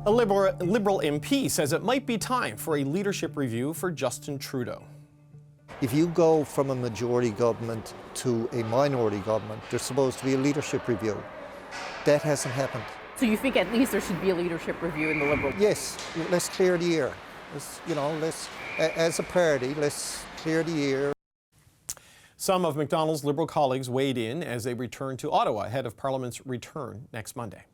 A Liberal MP says it might be time for a leadership review for Justin Trudeau. If you go from a majority government to a minority government, there's supposed to be a leadership review. That hasn't happened. So you think at least there should be a leadership review in the Liberal? Yes, let's clear the air. As a party, let's clear the air. Some of McDonald's Liberal colleagues weighed in as they returned to Ottawa ahead of Parliament's return next Monday.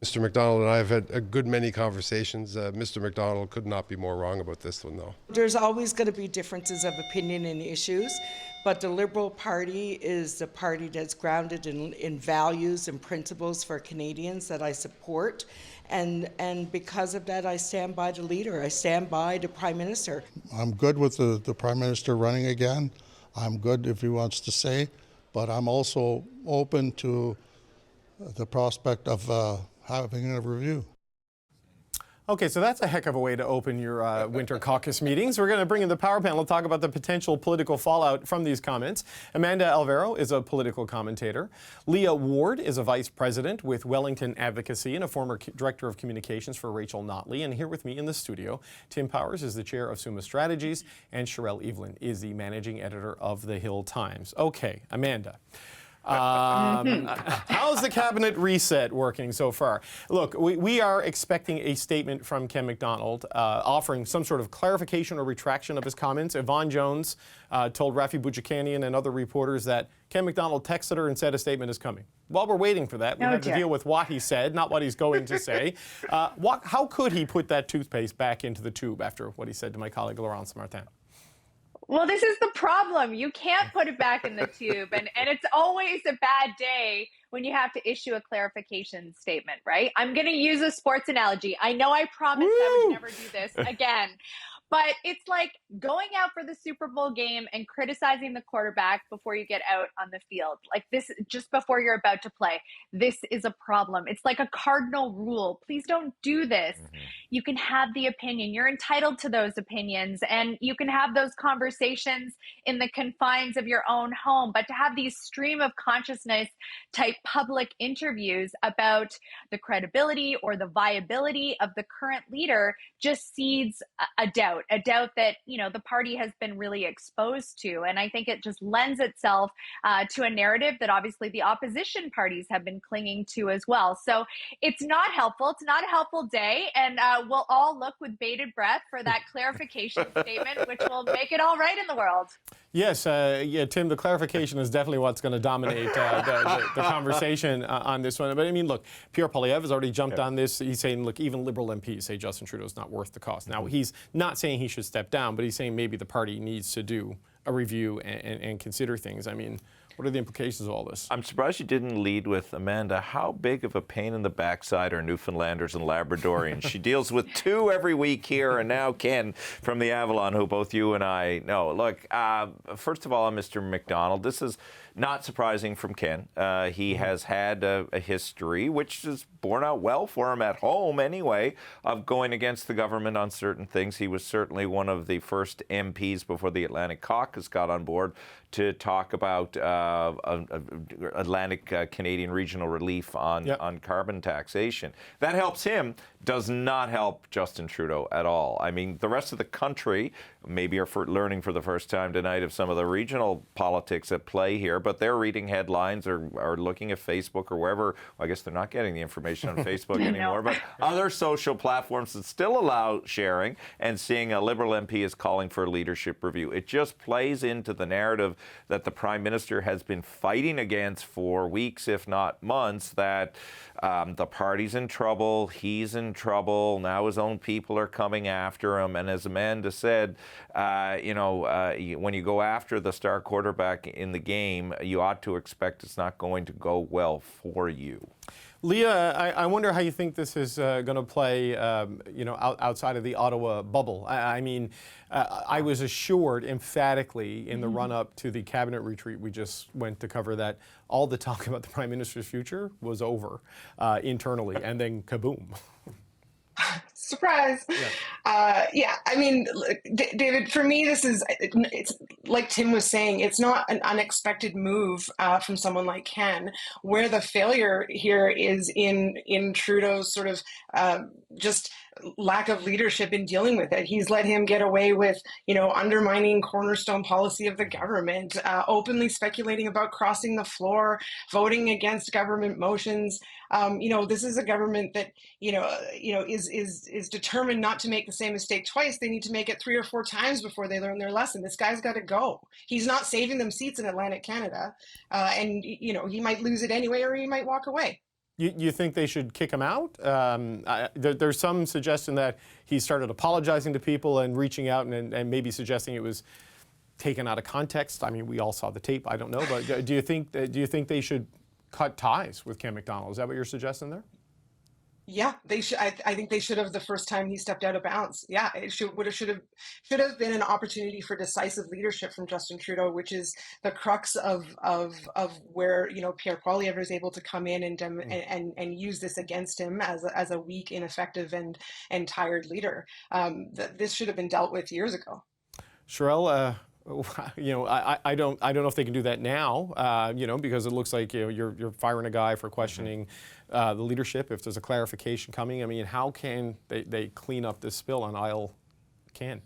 Mr. McDonald and I have had a good many conversations. Mr. McDonald could not be more wrong about this one, though. There's always going to be differences of opinion and issues, but the Liberal Party is the party that's grounded in values and principles for Canadians that I support. And because of that, I stand by the leader. I stand by the Prime Minister. I'm good with the Prime Minister running again. I'm good if he wants to say, but I'm also open to the prospect of having a review. Okay, so that's a heck of a way to open your winter caucus meetings. We're going to bring in the power panel to talk about the potential political fallout from these comments. Amanda Alvaro is a political commentator. Leah Ward is a vice president with Wellington Advocacy and a former director of communications for Rachel Notley. And here with me in the studio, Tim Powers is the chair of Summa Strategies, and Sherelle Evelyn is the managing editor of The Hill Times. Okay, Amanda. How's the cabinet reset working so far? Look, we are expecting a statement from Ken McDonald offering some sort of clarification or retraction of his comments. Yvonne Jones told Rafi Boudjikanian and other reporters that Ken McDonald texted her and said a statement is coming. While we're waiting for that, we have to deal with what he said, not what he's going to say. How could he put that toothpaste back into the tube after what he said to my colleague Laurence Martin? Well, this is the problem. You can't put it back in the tube. And it's always a bad day when you have to issue a clarification statement, right? I'm going to use a sports analogy. I know I promised I would never do this again. But it's like going out for the Super Bowl game and criticizing the quarterback before you get out on the field. Like this, just before you're about to play. This is a problem. It's like a cardinal rule. Please don't do this. You can have the opinion. You're entitled to those opinions. And you can have those conversations in the confines of your own home. But to have these stream of consciousness type public interviews about the credibility or the viability of the current leader just seeds a doubt that, you know, the party has been really exposed to. And I think it just lends itself to a narrative that obviously the opposition parties have been clinging to as well. So it's not helpful. It's not a helpful day. And we'll all look with bated breath for that clarification statement, which will make it all right in the world. Yes, yeah, Tim, the clarification is definitely what's going to dominate the conversation on this one. But I mean, look, Pierre Poilievre has already jumped on this. He's saying, look, even Liberal MPs say Justin Trudeau is not worth the cost. Now, he's not saying he should step down, but he's saying maybe the party needs to do a review and consider things. I mean, what are the implications of all this? I'm surprised you didn't lead with, Amanda, how big of a pain in the backside are Newfoundlanders and Labradorians? She deals with two every week here, and now Ken from the Avalon, who both you and I know. Look, first of all, Mr. McDonald, this is not surprising from Ken. He has had a history, which has borne out well for him at home anyway, of going against the government on certain things. He was certainly one of the first MPs before the Atlantic Caucus got on board to talk about Atlantic Canadian regional relief on carbon taxation. That helps him, does not help Justin Trudeau at all. I mean, the rest of the country maybe are learning for the first time tonight of some of the regional politics at play here, but they're reading headlines or looking at Facebook or wherever. Well, I guess they're not getting the information on Facebook anymore, but other social platforms that still allow sharing, and seeing a Liberal MP is calling for a leadership review. It just plays into the narrative that the Prime Minister has been fighting against for weeks, if not months, that the party's in trouble, he's in trouble, now his own people are coming after him. And as Amanda said, when you go after the star quarterback in the game, you ought to expect it's not going to go well for you. Leah, I wonder how you think this is going to play, outside of the Ottawa bubble. I mean, I was assured emphatically in the run-up to the cabinet retreat we just went to cover that all the talk about the Prime Minister's future was over internally, and then kaboom. Surprise. I mean, David, for me, it's like Tim was saying, it's not an unexpected move from someone like Ken. Where the failure here is in Trudeau's sort of just lack of leadership in dealing with it. He's let him get away with, undermining cornerstone policy of the government, openly speculating about crossing the floor, voting against government motions. This is a government that, is determined not to make the same mistake twice. They need to make it 3 or 4 times before they learn their lesson. This guy's got to go. He's not saving them seats in Atlantic Canada. And he might lose it anyway, or he might walk away. You think they should kick him out? There's some suggestion that he started apologizing to people and reaching out and maybe suggesting it was taken out of context. I mean, we all saw the tape. I don't know, but do you think they should cut ties with Ken McDonald? Is that what you're suggesting there? Yeah, they should. I think they should have the first time he stepped out of bounds. Yeah, it should have been an opportunity for decisive leadership from Justin Trudeau, which is the crux of where Pierre Poilievre is able to come in and use this against him as a weak, ineffective, and tired leader. This should have been dealt with years ago. Sherelle, I don't know if they can do that now, because it looks like you're firing a guy for questioning the leadership. If there's a clarification coming, I mean, how can they clean up this spill on aisle Ken?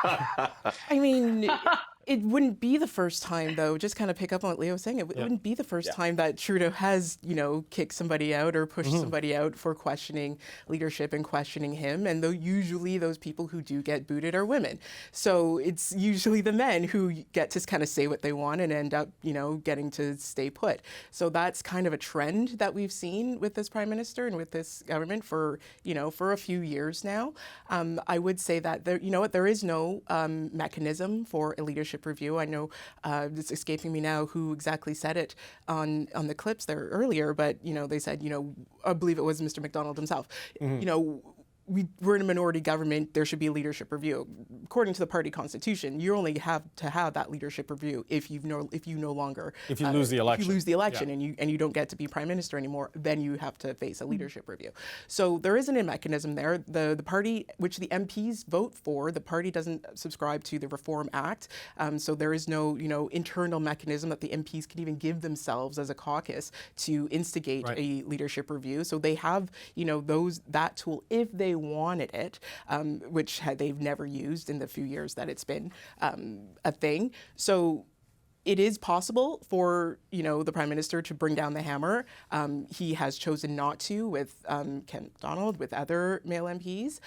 I mean, it wouldn't be the first time, though. Just kind of pick up on what Leo was saying. It wouldn't be the first time that Trudeau has, kicked somebody out or pushed somebody out for questioning leadership and questioning him. And though usually those people who do get booted are women. So it's usually the men who get to kind of say what they want and end up, getting to stay put. So that's kind of a trend that we've seen with this Prime Minister and with this government for a few years now. I would say that there is no mechanism for a leadership review. I know it's escaping me now who exactly said it on the clips there earlier, but they said, I believe it was Mr. McDonald himself, we're in a minority government, there should be a leadership review. According to the party constitution, you only have to have that leadership review if you no longer lose the election. If you lose the election and you don't get to be Prime Minister anymore, then you have to face a leadership review. So there isn't a mechanism there. The party which the MPs vote for, the party doesn't subscribe to the Reform Act. So there is no internal mechanism that the MPs can even give themselves as a caucus to instigate a leadership review. So they have that tool if they wanted it, which they've never used in the few years that it's been a thing. So it is possible for the Prime Minister to bring down the hammer. He has chosen not to with Ken McDonald, with other male MPs,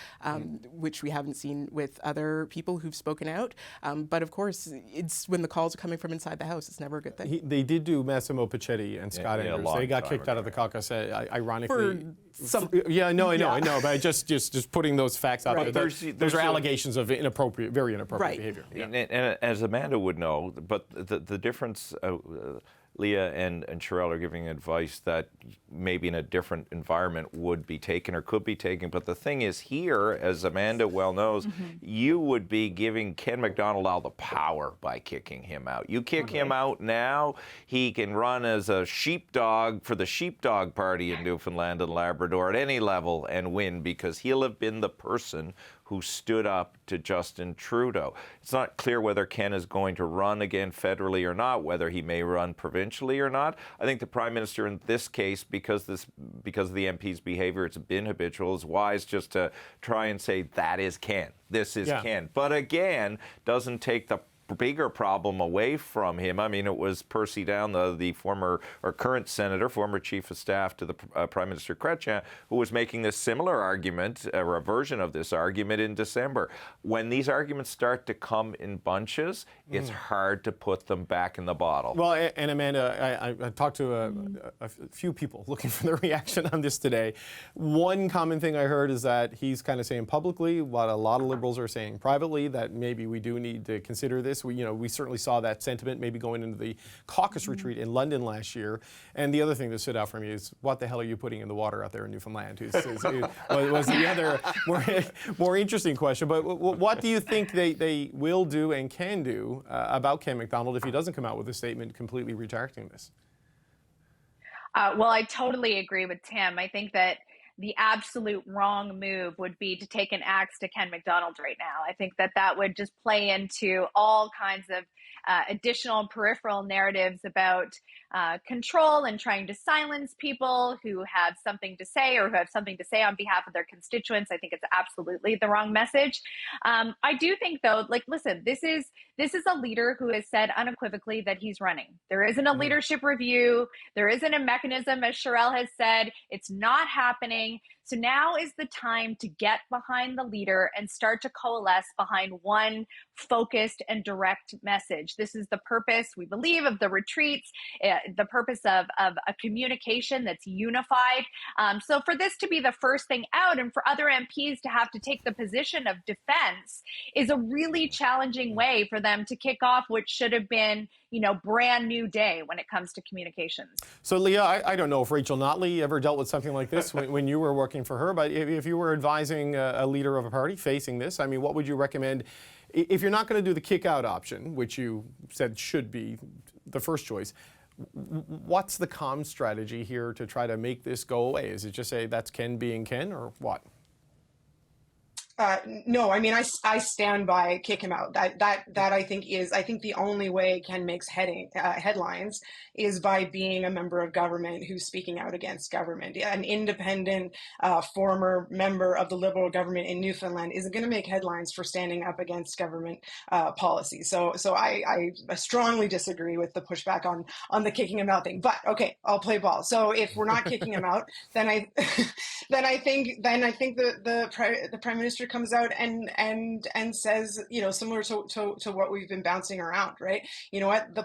which we haven't seen with other people who've spoken out. But of course, it's when the calls are coming from inside the House, it's never a good thing. They did do Massimo Pichetti and Scott Enders. They got kicked out of the caucus, ironically. I know, but just putting those facts out there. Those are allegations of very inappropriate behavior. And as Amanda would know, but the difference, Leah and Sherelle are giving advice that maybe in a different environment would be taken or could be taken. But the thing is here, as Amanda well knows, you would be giving Ken McDonald all the power by kicking him out. You kick him out now, he can run as a sheepdog for the sheepdog party in Newfoundland and Labrador at any level and win, because he'll have been the person who stood up to Justin Trudeau. It's not clear whether Ken is going to run again federally or not, whether he may run provincially or not. I think the Prime Minister in this case, because of the MP's behavior, it's been habitual, is wise just to try and say, that is Ken. This is Ken. But again, doesn't take the bigger problem away from him. I mean, it was Percy Down, the former or current senator, former chief of staff to the Prime Minister Chrétien, who was making this similar argument, or a version of this argument, in December. When these arguments start to come in bunches, it's hard to put them back in the bottle. Well, and Amanda, I talked to a few people looking for their reaction on this today. One common thing I heard is that he's kind of saying publicly what a lot of Liberals are saying privately, that maybe we do need to consider this. We certainly saw that sentiment maybe going into the caucus retreat in London last year. And the other thing that stood out for me is, what the hell are you putting in the water out there in Newfoundland? Was the other more interesting question. But what do you think they will do and can do about Ken McDonald if he doesn't come out with a statement completely retracting this? Well, I totally agree with Tim. I think that the absolute wrong move would be to take an axe to Ken McDonald right now. I think that that would just play into all kinds of additional peripheral narratives about control and trying to silence people who have something to say or who have something to say on behalf of their constituents. I think it's absolutely the wrong message. I do think, though, like, listen, this is a leader who has said unequivocally that he's running. There isn't a leadership review. There isn't a mechanism, as Sherelle has said. It's not happening. So now is the time to get behind the leader and start to coalesce behind one focused and direct message. This is the purpose, we believe, of the retreats, the purpose of a communication that's unified. So for this to be the first thing out and for other MPs to have to take the position of defense is a really challenging way for them to kick off what should have been, brand new day when it comes to communications. So Leah, I don't know if Rachel Notley ever dealt with something like this when you were working for her, but if you were advising a leader of a party facing this, I mean, what would you recommend? If you're not going to do the kick-out option, which you said should be the first choice, what's the comm strategy here to try to make this go away? Is it just say that's Ken being Ken, or what? No, I mean, I stand by kick him out. That I think the only way Ken makes headlines is by being a member of government who's speaking out against government. An independent former member of the Liberal government in Newfoundland isn't going to make headlines for standing up against government policy. So I strongly disagree with the pushback on the kicking him out thing. But okay, I'll play ball. So if we're not kicking him out, then I think the Prime Minister comes out and says, similar to what we've been bouncing around, right? You know what, the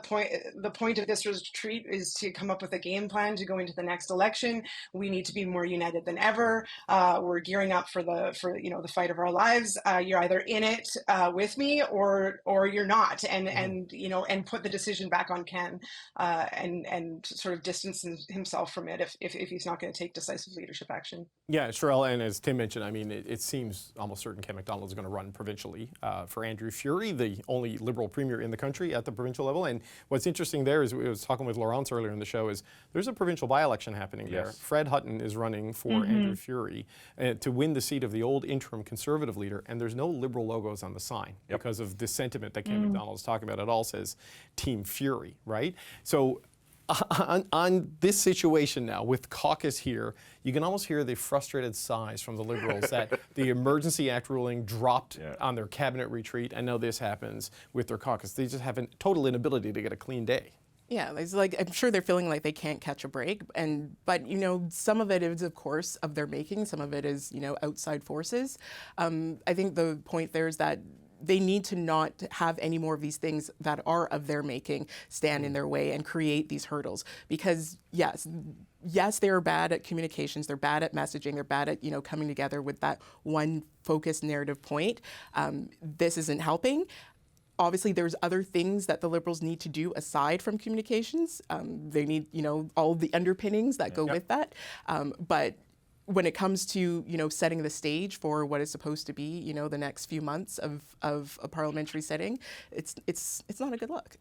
point of this retreat is to come up with a game plan to go into the next election. We need to be more united than ever. We're gearing up for the fight of our lives. You're either in it with me or you're not, and put the decision back on Ken and sort of distance himself from it if he's not going to take decisive leadership action. Yeah, Sherelle, and as Tim mentioned, I mean, it seems almost certain Ken McDonald is going to run provincially for Andrew Furey, the only Liberal premier in the country at the provincial level. And what's interesting there is, we was talking with Laurence earlier in the show, is there's a provincial by-election happening there. Fred Hutton is running for Andrew Furey to win the seat of the old interim Conservative leader, and there's no Liberal logos on the sign because of the sentiment that Ken McDonald is talking about. It all says Team Furey, right? So on this situation now, with caucus here, you can almost hear the frustrated sighs from the Liberals that the Emergency Act ruling dropped on their cabinet retreat, and now this happens with their caucus. They just have a total inability to get a clean day. Yeah, it's like, I'm sure they're feeling like they can't catch a break, but some of it is, of course, of their making. Some of it is, outside forces. I think the point there is that they need to not have any more of these things that are of their making stand in their way and create these hurdles. Because yes, they are bad at communications, they're bad at messaging, they're bad at coming together with that one focused narrative point. This isn't helping. Obviously, there's other things that the Liberals need to do aside from communications. They need, all the underpinnings that go with that. But when it comes to, setting the stage for what is supposed to be, the next few months of a parliamentary sitting, it's not a good look.